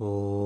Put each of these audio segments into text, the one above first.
Om.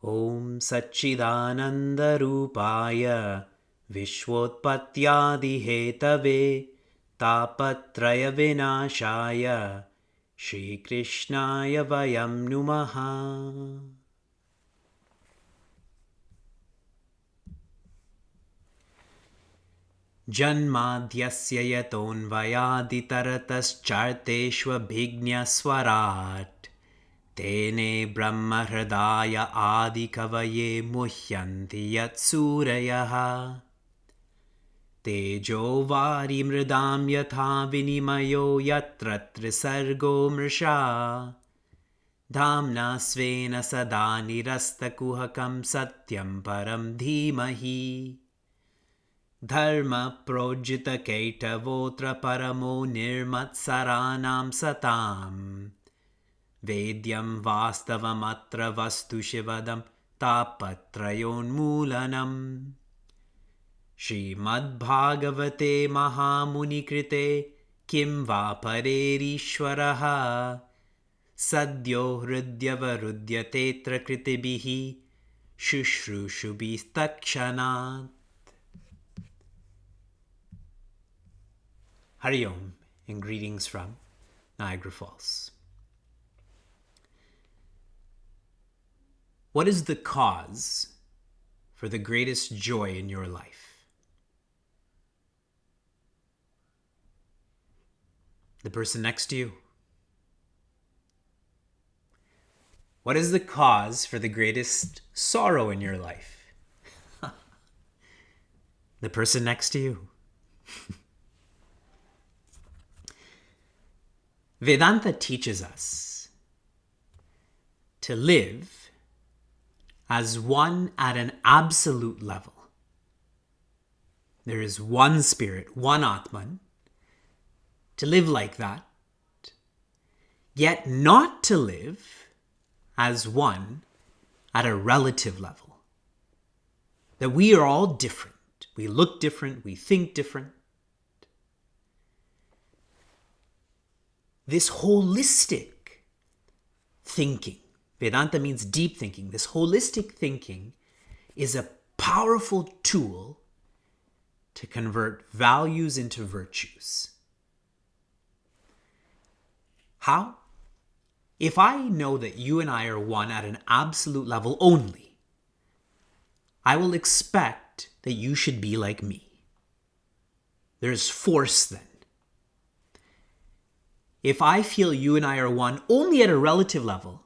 Om Satchidananda Rupaya Vishwotpathyadihetave Tapatraya Vinashaya Shri Krishnaya Vayam Numaha. Janmadhyasya yatonvayaditarataschaarteshvabhignaswarat Tene brahmahridaya adikavaye muhyanti yatsurayaha Tejo vari mridam yatha vinimayo yatra trisargo mrisha Dhamna svena sada nirastakuhakam satyam param dhimahi Dharma projita kaitavotra paramo nirmatsaranam satam Vedyam vastavamatra vastu shivadam tapatrayonmulanam Srimad Bhagavate Mahamuni Kim va parerishvaraha Sadyo hridyavarudyate kritibihi Shushrushubistakshanat. Hari Om and greetings from Niagara Falls. What is the cause for the greatest joy in your life? The person next to you. What is the cause for the greatest sorrow in your life? The person next to you. Vedanta teaches us to live as one at an absolute level. There is one spirit, one Atman. To live like that, yet not to live as one at a relative level. That we are all different. We look different, we think different. This holistic thinking, Vedanta means deep thinking. This holistic thinking is a powerful tool to convert values into virtues. How? If I know that you and I are one at an absolute level only, I will expect that you should be like me. There's force then. If I feel you and I are one only at a relative level,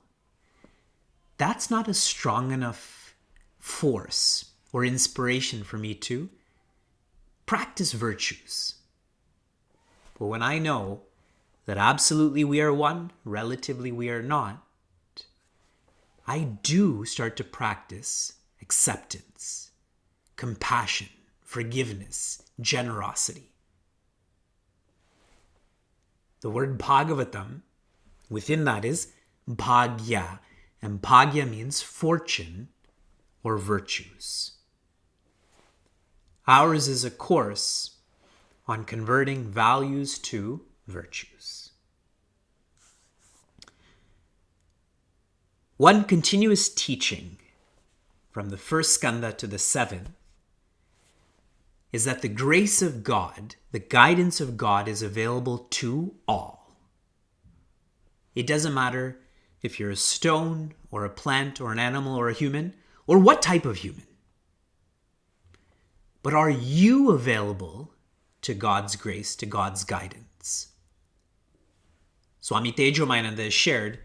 that's not a strong enough force or inspiration for me to practice virtues. But when I know that absolutely we are one, relatively we are not, I do start to practice acceptance, compassion, forgiveness, generosity. The word Bhagavatam within that is bhagya, and bhagya means fortune or virtues. Ours is a course on converting values to virtues. One continuous teaching from the first skanda to the seventh is that the grace of God, the guidance of God is available to all. It doesn't matter if you're a stone or a plant or an animal or a human, or what type of human. But are you available to God's grace, to God's guidance? Swami Tejomayananda has shared,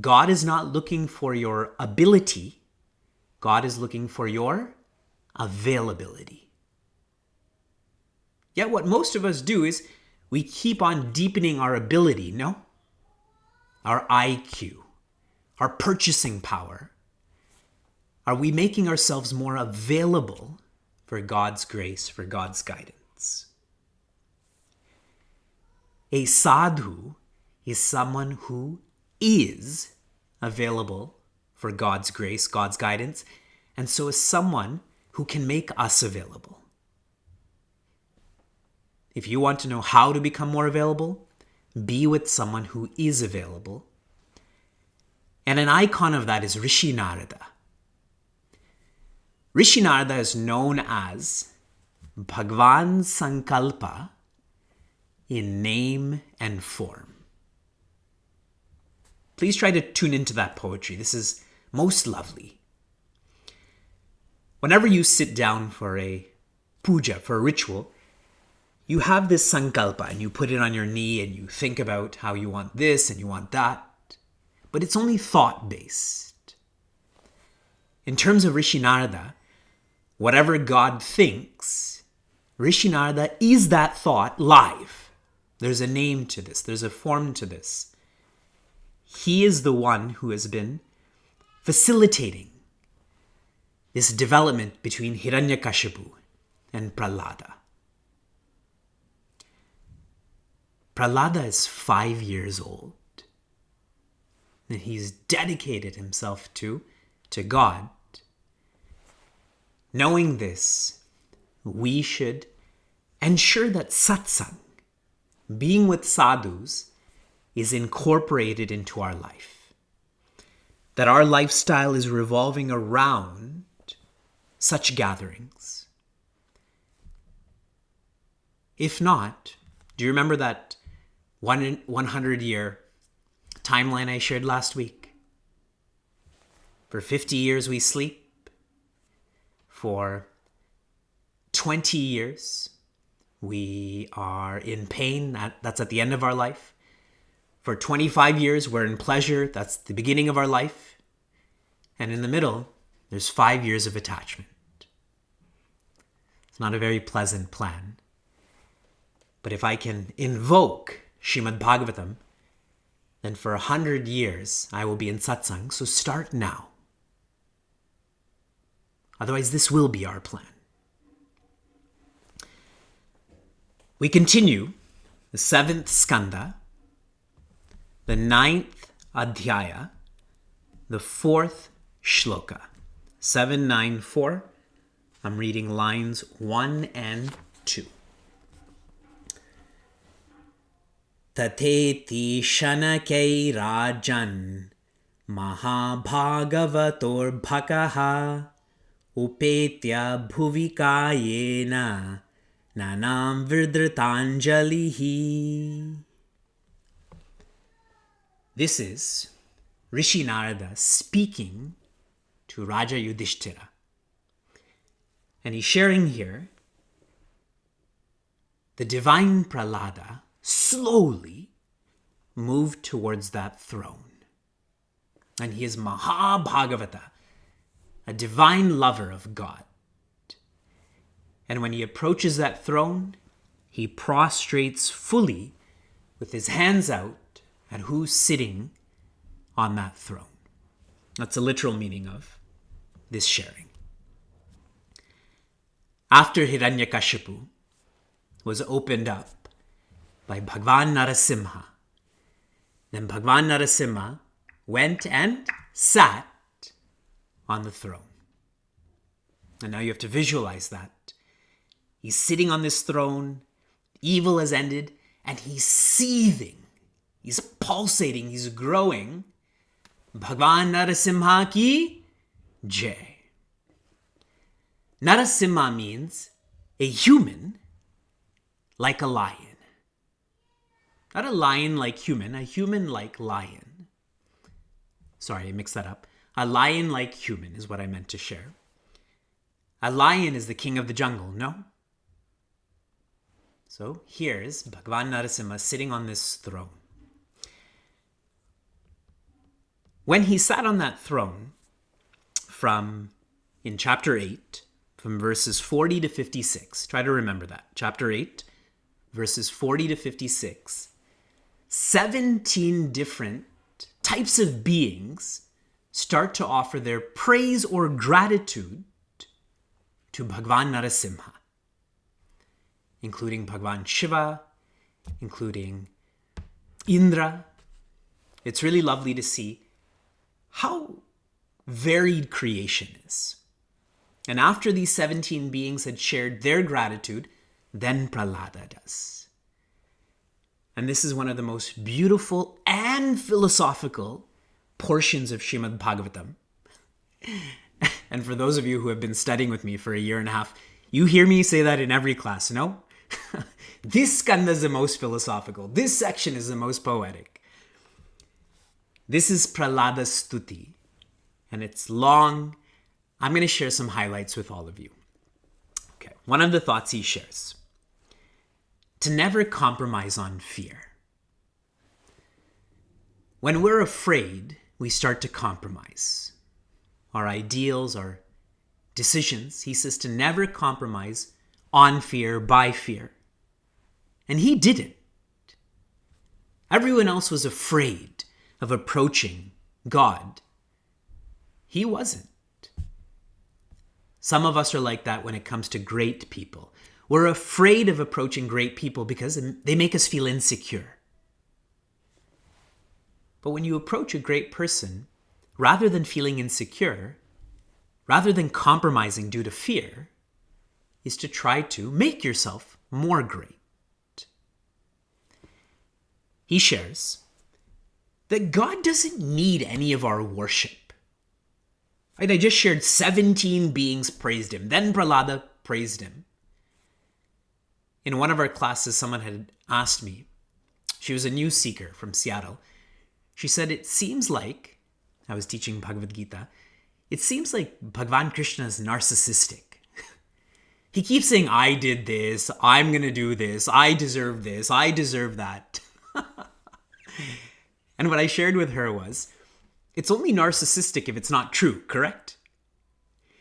God is not looking for your ability. God is looking for your availability. Yet what most of us do is we keep on deepening our ability, no? Our IQ, our purchasing power. Are we making ourselves more available for God's grace, for God's guidance? A sadhu is someone who is available for God's grace, God's guidance, and so is someone who can make us available. If you want to know how to become more available, be with someone who is available. And an icon of that is Rishi Narada. Rishi Narada is known as Bhagwan Sankalpa in name and form. Please try to tune into that poetry. This is most lovely. Whenever you sit down for a puja, for a ritual, you have this sankalpa and you put it on your knee and you think about how you want this and you want that. But it's only thought-based. In terms of Rishi Narada, whatever God thinks, Rishi Narada is that thought live. There's a name to this. There's a form to this. He is the one who has been facilitating this development between Hiranyakashipu and Prahlada. Prahlada is 5 years old. And he's dedicated himself to God. Knowing this, we should ensure that satsang, being with sadhus, is incorporated into our life. That our lifestyle is revolving around such gatherings. If not, do you remember that 100-year timeline I shared last week? For 50 years we sleep. For 20 years we are in pain. That's at the end of our life. For 25 years we're in pleasure. That's the beginning of our life. And in the middle, there's 5 years of attachment. It's not a very pleasant plan. But if I can invoke Srimad Bhagavatam, then for 100 years I will be in satsang. So start now. Otherwise, this will be our plan. We continue the 7th skanda, the 9th adhyaya, the 4th shloka. 794. I'm reading lines 1 and 2. Tatheti shanakei rajan mahabhagavator bhakaha upetya bhuvikayena nanam virdritanjalihi. This is Rishi Narada speaking to Raja Yudhishthira. And he's sharing here the divine Prahlada slowly moved towards that throne. And he is Mahabhagavata, a divine lover of God. And when he approaches that throne, he prostrates fully with his hands out at who's sitting on that throne. That's the literal meaning of this sharing. After Hiranyakashipu was opened up by Bhagwan Narasimha, then Bhagwan Narasimha went and sat on the throne. And now you have to visualize that. He's sitting on this throne, evil has ended, and he's seething. He's pulsating, he's growing. Bhagwan Narasimha ki jai. Narasimha means a human like a lion. Not a lion like human, a human like lion. Sorry, I mixed that up. A lion like human is what I meant to share. A lion is the king of the jungle, no? So here's Bhagwan Narasimha sitting on this throne. When he sat on that throne, in chapter 8, from verses 40 to 56, try to remember that. Chapter 8, verses 40 to 56, 17 different types of beings start to offer their praise or gratitude to Bhagavan Narasimha, including Bhagavan Shiva, including Indra. It's really lovely to see how varied creation is. And after these 17 beings had shared their gratitude, then Prahlada does. And this is one of the most beautiful and philosophical portions of Srimad Bhagavatam. And for those of you who have been studying with me for a year and a half, you hear me say that in every class, no? This skanda is the most philosophical. This section is the most poetic. This is Prahlada's Stuti, and it's long. I'm going to share some highlights with all of you. Okay, one of the thoughts he shares: to never compromise on fear. When we're afraid, we start to compromise our ideals, our decisions. He says to never compromise on fear, by fear. And he didn't. Everyone else was afraid of approaching God. He wasn't. Some of us are like that when it comes to great people. We're afraid of approaching great people because they make us feel insecure. But when you approach a great person, rather than feeling insecure, rather than compromising due to fear, is to try to make yourself more great. He shares that God doesn't need any of our worship. Right? I just shared 17 beings praised him. Then Prahlada praised him. In one of our classes, someone had asked me, she was a new seeker from Seattle. She said, it seems like, I was teaching Bhagavad Gita, it seems like Bhagavan Krishna is narcissistic. He keeps saying, I did this, I'm going to do this, I deserve this, I deserve that. And what I shared with her was, it's only narcissistic if it's not true, correct?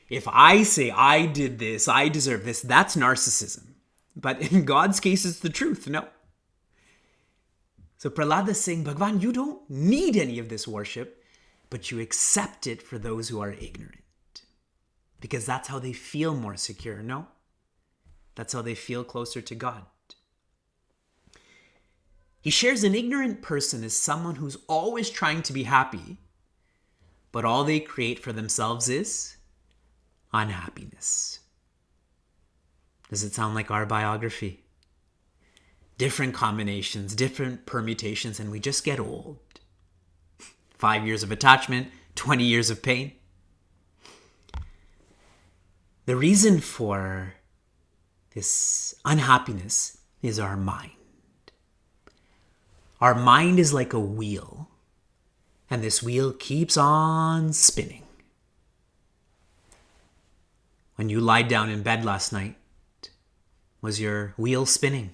If I say I did this, I deserve this, that's narcissism. But in God's case, it's the truth, no? So Prahlada is saying, Bhagavan, you don't need any of this worship, but you accept it for those who are ignorant. Because that's how they feel more secure, no? That's how they feel closer to God. He shares an ignorant person is someone who's always trying to be happy, but all they create for themselves is unhappiness. Does it sound like our biography? Different combinations, different permutations, and we just get old. 5 years of attachment, 20 years of pain. The reason for this unhappiness is our mind. Our mind is like a wheel, and this wheel keeps on spinning. When you lied down in bed last night, was your wheel spinning?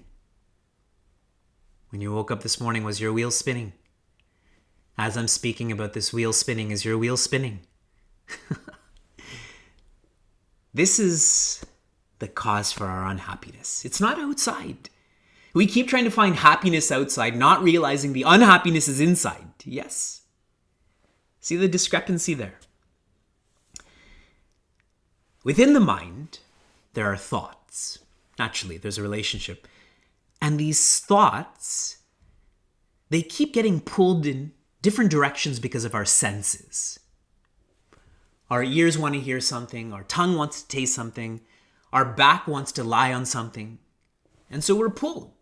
When you woke up this morning, was your wheel spinning? As I'm speaking about this wheel spinning, is your wheel spinning? This is the cause for our unhappiness. It's not outside. We keep trying to find happiness outside, not realizing the unhappiness is inside. Yes. See the discrepancy there? Within the mind, there are thoughts. Naturally, there's a relationship. And these thoughts, they keep getting pulled in different directions because of our senses. Our ears want to hear something. Our tongue wants to taste something. Our back wants to lie on something. And so we're pulled.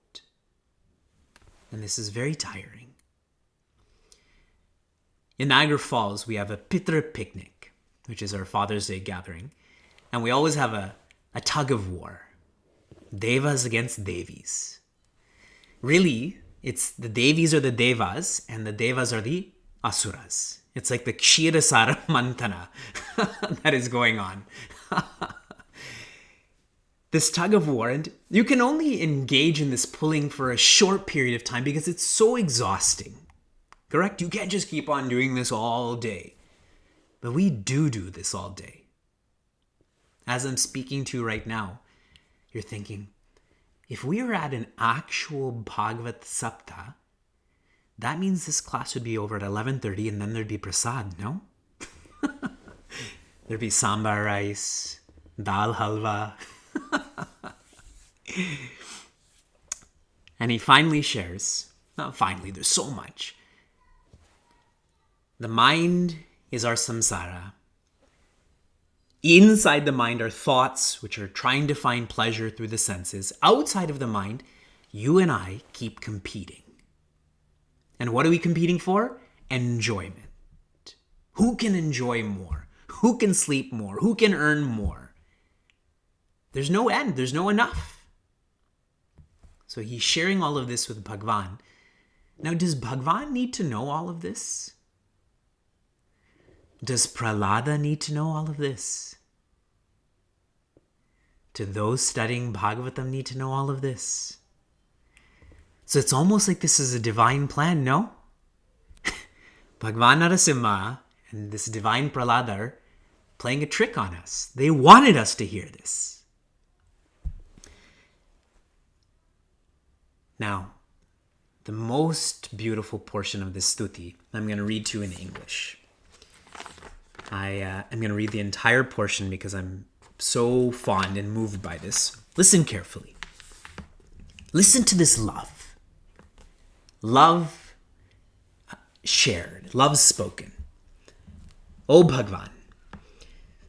And this is very tiring. In Niagara Falls, we have a Pitra picnic, which is our Father's Day gathering. And we always have a tug of war. Devas against Devis. Really, it's the Devis are the Devas and the Devas are the Asuras. It's like the Kshirasara Mantana that is going on. This tug of war, and you can only engage in this pulling for a short period of time because it's so exhausting. Correct? You can't just keep on doing this all day. But we do this all day. As I'm speaking to you right now, you're thinking, if we were at an actual Bhagavata Sapta, that means this class would be over at 11:30 and then there'd be prasad, no? There'd be sambar rice, dal halwa. And he finally shares, not finally, there's so much. The mind is our samsara. Inside the mind are thoughts which are trying to find pleasure through the senses. Outside of the mind, you and I keep competing. And what are we competing for? Enjoyment. Who can enjoy more? Who can sleep more? Who can earn more? There's no end. There's no enough. So he's sharing all of this with Bhagwan. Now, does Bhagwan need to know all of this? Does Prahlada need to know all of this? Do those studying Bhagavatam need to know all of this? So it's almost like this is a divine plan, no? Bhagwan Narasimha and this divine Prahlada are playing a trick on us. They wanted us to hear this. Now, the most beautiful portion of this stuti, I'm going to read to you in English. I'm going to read the entire portion because I'm so fond and moved by this. Listen carefully. Listen to this love. Love shared. Love spoken. O Bhagwan,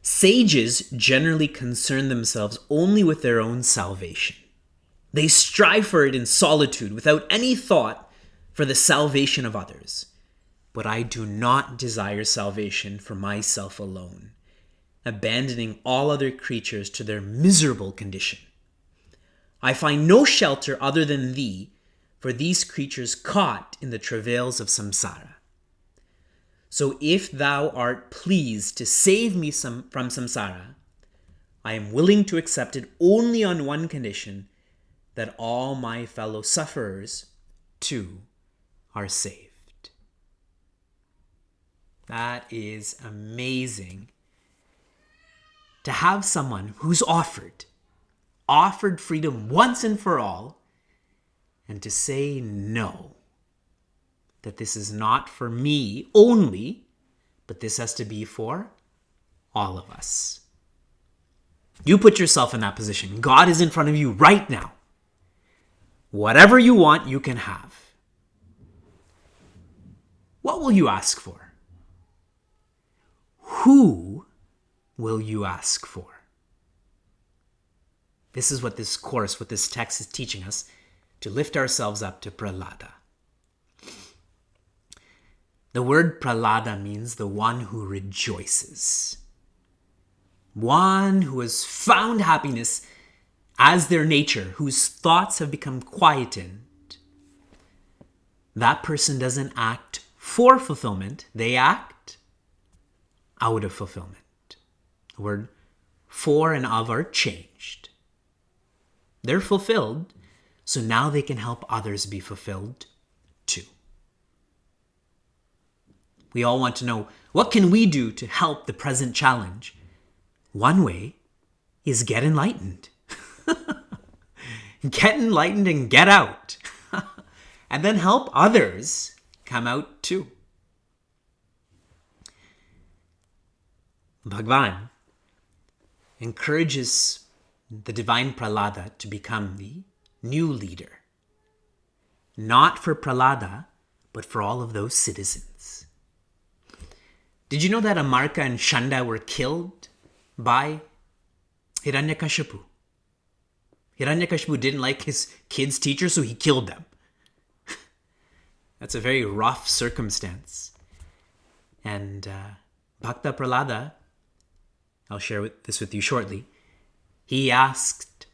sages generally concern themselves only with their own salvation. They strive for it in solitude without any thought for the salvation of others. But I do not desire salvation for myself alone, abandoning all other creatures to their miserable condition. I find no shelter other than thee for these creatures caught in the travails of samsara. So if thou art pleased to save me from samsara, I am willing to accept it only on one condition, that all my fellow sufferers too are saved. That is amazing. To have someone who's offered freedom once and for all, and to say no, that this is not for me only, but this has to be for all of us. You put yourself in that position. God is in front of you right now. Whatever you want, you can have. What will you ask for? Who will you ask for? This is what this course, what this text is teaching us, to lift ourselves up to Prahlada. The word Prahlada means the one who rejoices. One who has found happiness as their nature, whose thoughts have become quietened. That person doesn't act for fulfillment, they act out of fulfillment. The word for and of are changed. They're fulfilled, so now they can help others be fulfilled too. We all want to know, what can we do to help the present challenge? One way is get enlightened. Get enlightened and get out. And then help others come out too. Bhagwan encourages the divine Prahlada to become the new leader. Not for Prahlada, but for all of those citizens. Did you know that Amarka and Shanda were killed by Hiranyakashipu? Hiranyakashipu didn't like his kids' teacher, so he killed them. That's a very rough circumstance. And Bhakta Prahlada, I'll share this with you shortly, he asked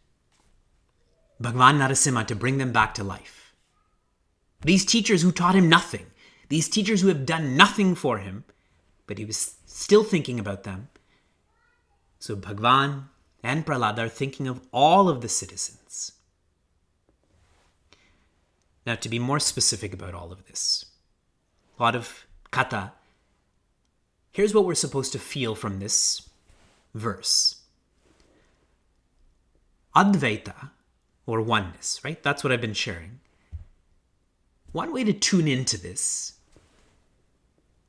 Bhagwan Narasimha to bring them back to life. These teachers who taught him nothing, these teachers who have done nothing for him, but he was still thinking about them. So Bhagwan and Prahlada are thinking of all of the citizens. Now, to be more specific about all of this, a lot of kata. Here's what we're supposed to feel from this verse. Advaita, or oneness, right? That's what I've been sharing. One way to tune into this: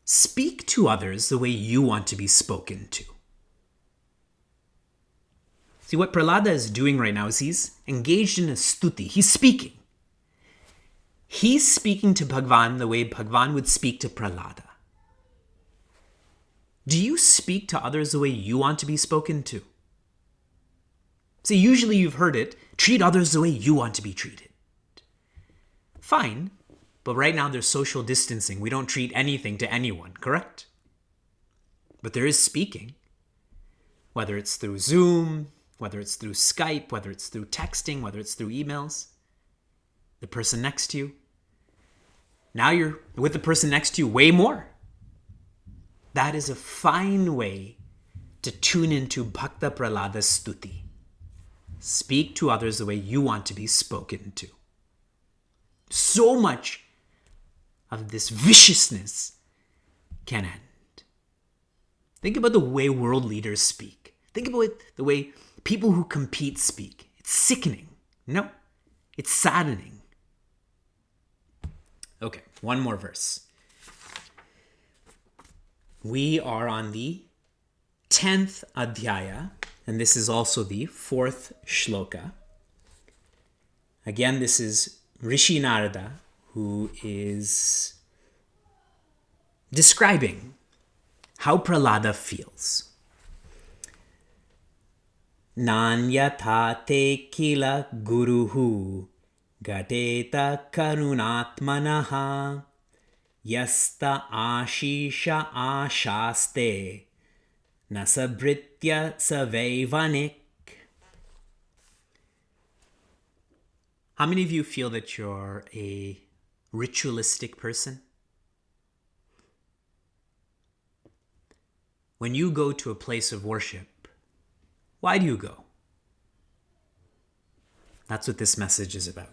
speak to others the way you want to be spoken to. See, what Prahlada is doing right now is he's engaged in a stuti. He's speaking. He's speaking to Bhagavan the way Bhagavan would speak to Prahlada. Do you speak to others the way you want to be spoken to? See, usually you've heard it, treat others the way you want to be treated. Fine, but right now there's social distancing. We don't treat anything to anyone, correct? But there is speaking. Whether it's through Zoom, whether it's through Skype, whether it's through texting, whether it's through emails. The person next to you. Now you're with the person next to you way more. That is a fine way to tune into Bhakta Prahlada's stuti. Speak to others the way you want to be spoken to. So much of this viciousness can end. Think about the way world leaders speak. Think about the way people who compete speak. It's sickening. No, it's saddening. Okay, one more verse. We are on the 10th adhyaya, and this is also the 4th shloka. Again, this is Rishi Narada, who is describing how Prahlada feels. Nanyatha te kila guruhu gateta karunatmanaha yasta ashisha ashaste nasabritya savaivanik. How many of you feel that you're a ritualistic person? When you go to a place of worship, why do you go? That's what this message is about.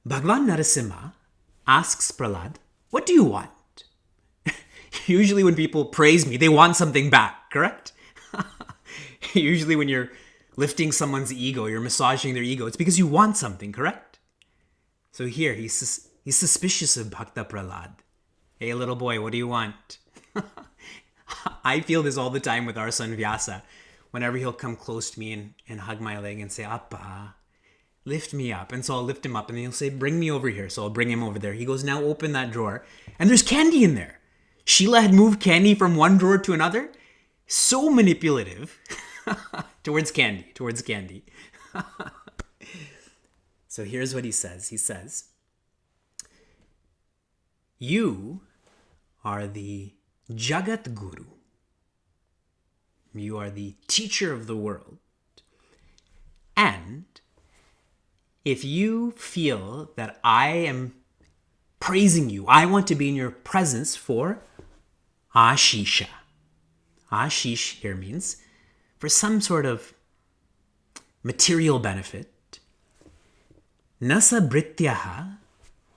Bhagavan Narasimha asks Prahlad, what do you want? Usually when people praise me, they want something back, correct? Usually when you're lifting someone's ego, you're massaging their ego, it's because you want something, correct? So here, he's suspicious of Bhakta Prahlad. Hey, little boy, what do you want? I feel this all the time with our son Vyasa. Whenever he'll come close to me and hug my leg and say, Appa, lift me up. And so I'll lift him up and he'll say, bring me over here. So I'll bring him over there. He goes, now open that drawer. And there's candy in there. Sheila had moved candy from one drawer to another. So manipulative. towards candy. So here's what he says. He says, you are the Jagat Guru. You are the teacher of the world. And if you feel that I am praising you, I want to be in your presence for Ashisha. Ashish here means for some sort of material benefit. Nasa Brityaha,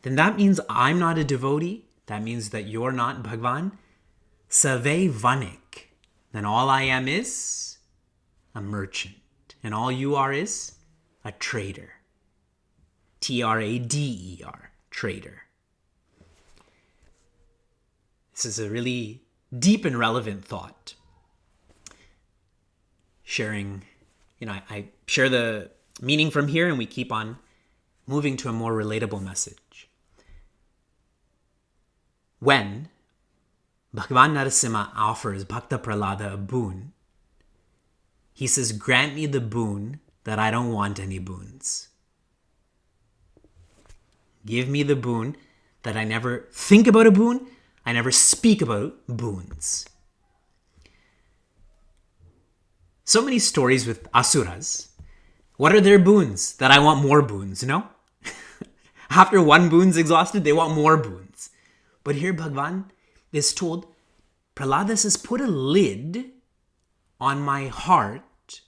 then that means I'm not a devotee. That means that you're not Bhagavan. Save Vanik, then all I am is a merchant. And all you are is a trader. Trader, trader. This is a really deep and relevant thought. Sharing, I share the meaning from here and we keep on moving to a more relatable message. When Bhagavan Narasimha offers Bhakta Prahlada a boon, he says, grant me the boon that I don't want any boons. Give me the boon that I never think about a boon, I never speak about boons. So many stories with asuras. What are their boons? That I want more boons, no? After one boon's exhausted, they want more boons. But here Bhagavan is told, Prahlada says, put a lid on my heart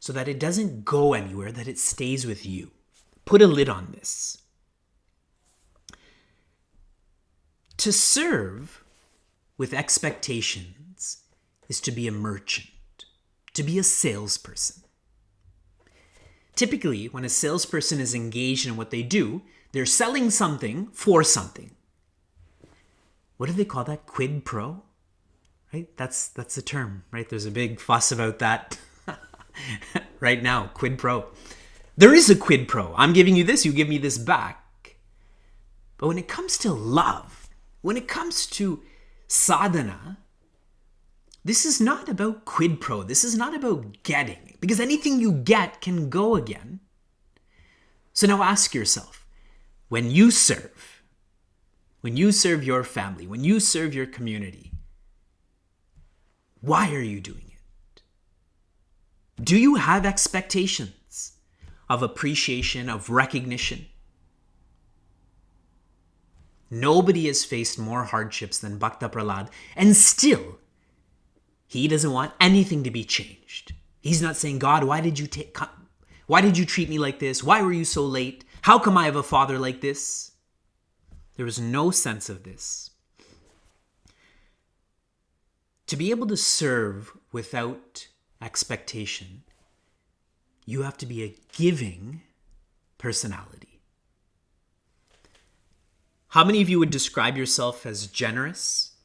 so that it doesn't go anywhere, that it stays with you. Put a lid on this. To serve with expectations is to be a merchant, to be a salesperson. Typically, when a salesperson is engaged in what they do, they're selling something for something. What do they call that? Quid pro? Right? That's the term, right? There's a big fuss about that right now. Quid pro. There is a quid pro. I'm giving you this, you give me this back. But when it comes to love, when it comes to sadhana, this is not about quid pro. This is not about getting, because anything you get can go again. So now ask yourself, when you serve your family, when you serve your community, why are you doing it? Do you have expectations of appreciation, of recognition? Nobody has faced more hardships than Bhakta Prahlad, and still, he doesn't want anything to be changed. He's not saying, God, why did you treat me like this? Why were you so late? How come I have a father like this? There was no sense of this. To be able to serve without expectation, you have to be a giving personality. How many of you would describe yourself as generous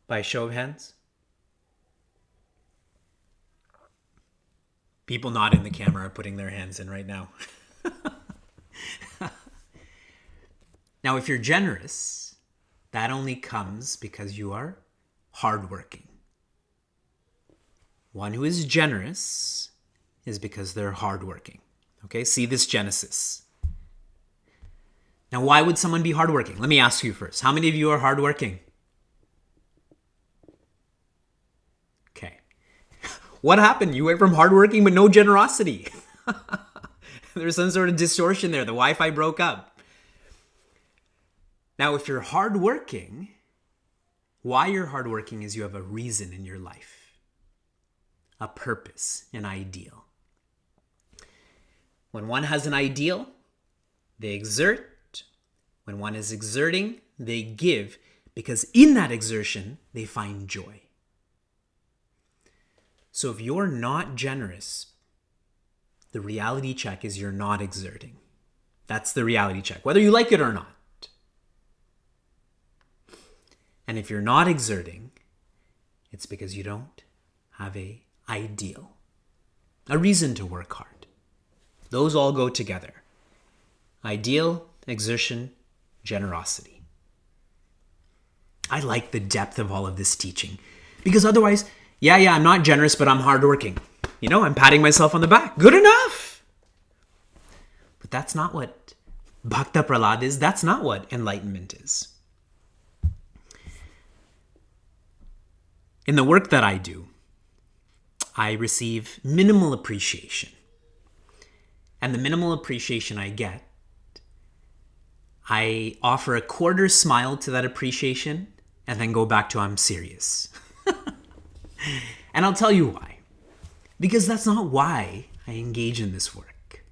by a show of hands? People not in the camera are putting their hands in right now. Now, if you're generous, that only comes because you are hardworking. One who is generous is because they're hardworking. Okay, see this Genesis. Now, why would someone be hardworking? Let me ask you first. How many of you are hardworking? Okay. What happened? You went from hardworking but no generosity. There's some sort of distortion there. The Wi-Fi broke up. Now, if you're hardworking, why you're hardworking is you have a reason in your life, a purpose, an ideal. When one has an ideal, they exert. When one is exerting, they give, because in that exertion, they find joy. So if you're not generous, the reality check is you're not exerting. That's the reality check, whether you like it or not. And if you're not exerting, it's because you don't have an ideal, a reason to work hard. Those all go together. Ideal, exertion, generosity. I like the depth of all of this teaching, because otherwise, I'm not generous, but I'm hardworking. I'm patting myself on the back. Good enough. But that's not what Bhakta Prahlad is. That's not what enlightenment is. In the work that I do, I receive minimal appreciation. And the minimal appreciation I get, I offer a quarter smile to that appreciation and then go back to I'm serious. And I'll tell you why. Because that's not why I engage in this work.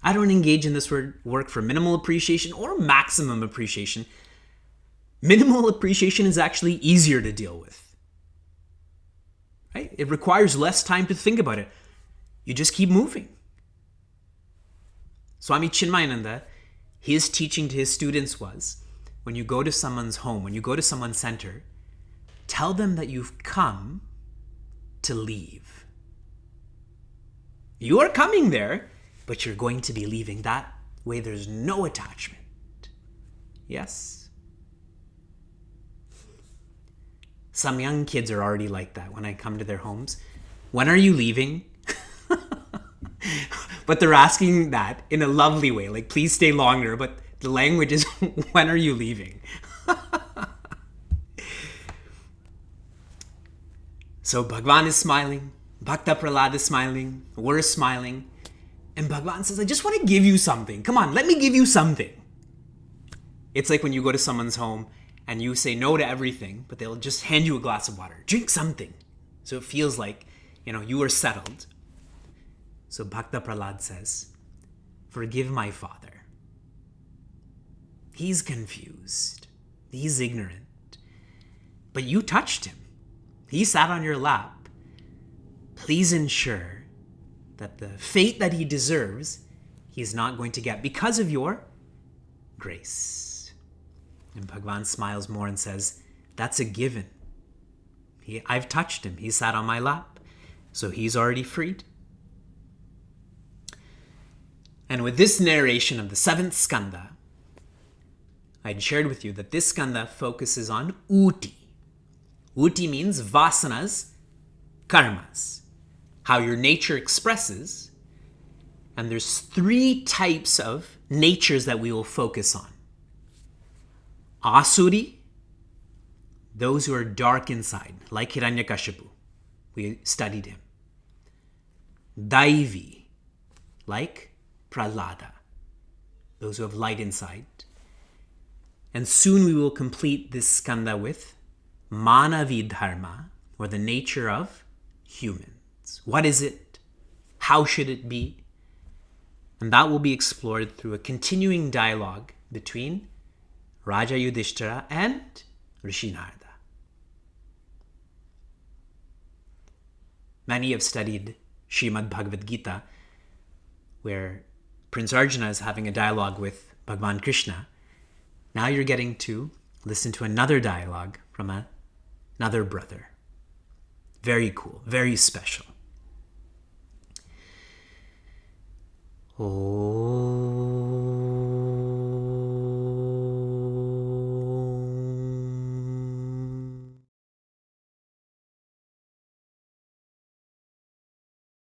I don't engage in this work for minimal appreciation or maximum appreciation. Minimal appreciation is actually easier to deal with. Right? It requires less time to think about it. You just keep moving. Swami Chinmaya, his teaching to his students was, when you go to someone's home, when you go to someone's center, tell them that you've come to leave. You are coming there, but you're going to be leaving. That way there's no attachment. Yes? Some young kids are already like that when I come to their homes. When are you leaving? But they're asking that in a lovely way, like, please stay longer. But the language is, when are you leaving? So Bhagwan is smiling. Bhakta Prahlad is smiling. We're smiling. And Bhagwan says, I just want to give you something. Come on, let me give you something. It's like when you go to someone's home and you say no to everything, but they'll just hand you a glass of water. Drink something. So it feels like, you are settled. So Bhakta Prahlad says, forgive my father. He's confused. He's ignorant. But you touched him. He sat on your lap. Please ensure that the fate that he deserves, he's not going to get because of your grace. And Bhagavan smiles more and says, that's a given. I've touched him. He sat on my lap. So he's already freed. And with this narration of the 7th skanda, I'd shared with you that this skanda focuses on uti. Uti means vasanas, karmas, how your nature expresses. And there's 3 types of natures that we will focus on. Asuri, those who are dark inside, like Hiranyakashipu. We studied him. Daivi, like Prahlada, those who have light inside. And soon we will complete this skanda with Manavi Dharma, or the nature of humans. What is it? How should it be? And that will be explored through a continuing dialogue between Raja Yudhishthira and Rishi Narada. Many have studied Srimad Bhagavad Gita, where Prince Arjuna is having a dialogue with Bhagavan Krishna. Now you're getting to listen to another dialogue from another brother. Very cool, very special. Oh.